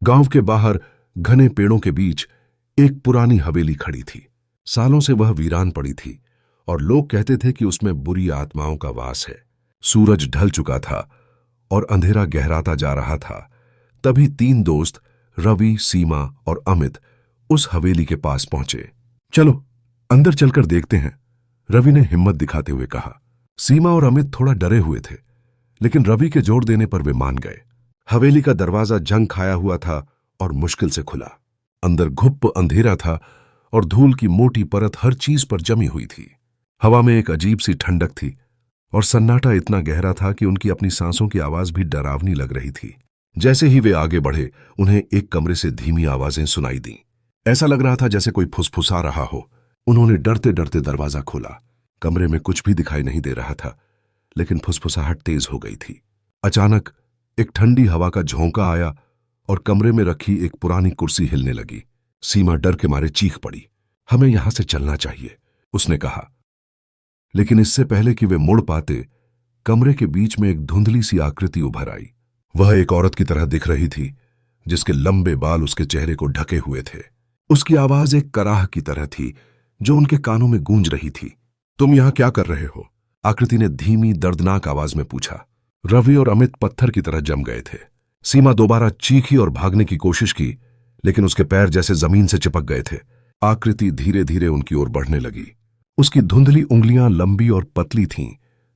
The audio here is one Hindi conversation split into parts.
गांव के बाहर घने पेड़ों के बीच एक पुरानी हवेली खड़ी थी। सालों से वह वीरान पड़ी थी और लोग कहते थे कि उसमें बुरी आत्माओं का वास है। सूरज ढल चुका था और अंधेरा गहराता जा रहा था। तभी 3 दोस्त रवि, सीमा और अमित उस हवेली के पास पहुंचे। चलो अंदर चलकर देखते हैं, रवि ने हिम्मत दिखाते हुए कहा। सीमा और अमित थोड़ा डरे हुए थे, लेकिन रवि के जोर देने पर वे मान गए। हवेली का दरवाजा जंग खाया हुआ था और मुश्किल से खुला। अंदर घुप्प अंधेरा था और धूल की मोटी परत हर चीज पर जमी हुई थी। हवा में एक अजीब सी ठंडक थी और सन्नाटा इतना गहरा था कि उनकी अपनी सांसों की आवाज भी डरावनी लग रही थी। जैसे ही वे आगे बढ़े, उन्हें एक कमरे से धीमी आवाजें सुनाई दीं। ऐसा लग रहा था जैसे कोई फुसफुसा रहा हो। उन्होंने डरते डरते दरवाजा खोला। कमरे में कुछ भी दिखाई नहीं दे रहा था, लेकिन फुसफुसाहट तेज हो गई थी। अचानक एक ठंडी हवा का झोंका आया और कमरे में रखी एक पुरानी कुर्सी हिलने लगी। सीमा डर के मारे चीख पड़ी। हमें यहां से चलना चाहिए, उसने कहा। लेकिन इससे पहले कि वे मुड़ पाते, कमरे के बीच में एक धुंधली सी आकृति उभर आई। वह एक औरत की तरह दिख रही थी, जिसके लंबे बाल उसके चेहरे को ढके हुए थे। उसकी आवाज एक कराह की तरह थी जो उनके कानों में गूंज रही थी। तुम यहां क्या कर रहे हो? आकृति ने धीमी दर्दनाक आवाज में पूछा। रवि और अमित पत्थर की तरह जम गए थे। सीमा दोबारा चीखी और भागने की कोशिश की, लेकिन उसके पैर जैसे जमीन से चिपक गए थे। आकृति धीरे धीरे उनकी ओर बढ़ने लगी। उसकी धुंधली उंगलियां लंबी और पतली थीं,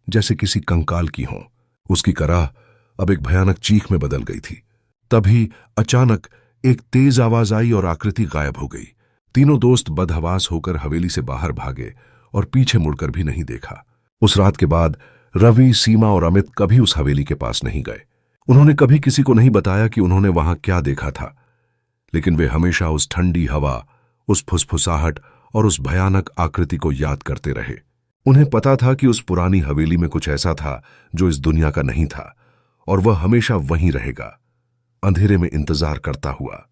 जैसे किसी कंकाल की हों। उसकी कराह अब एक भयानक चीख में बदल गई थी। तभी अचानक एक तेज आवाज आई और आकृति गायब हो गई। तीनों दोस्त बदहवास होकर हवेली से बाहर भागे और पीछे मुड़कर भी नहीं देखा। उस रात के बाद रवि, सीमा और अमित कभी उस हवेली के पास नहीं गए। उन्होंने कभी किसी को नहीं बताया कि उन्होंने वहां क्या देखा था, लेकिन वे हमेशा उस ठंडी हवा, उस फुसफुसाहट और उस भयानक आकृति को याद करते रहे। उन्हें पता था कि उस पुरानी हवेली में कुछ ऐसा था जो इस दुनिया का नहीं था, और वह हमेशा वहीं रहेगा, अंधेरे में इंतजार करता हुआ।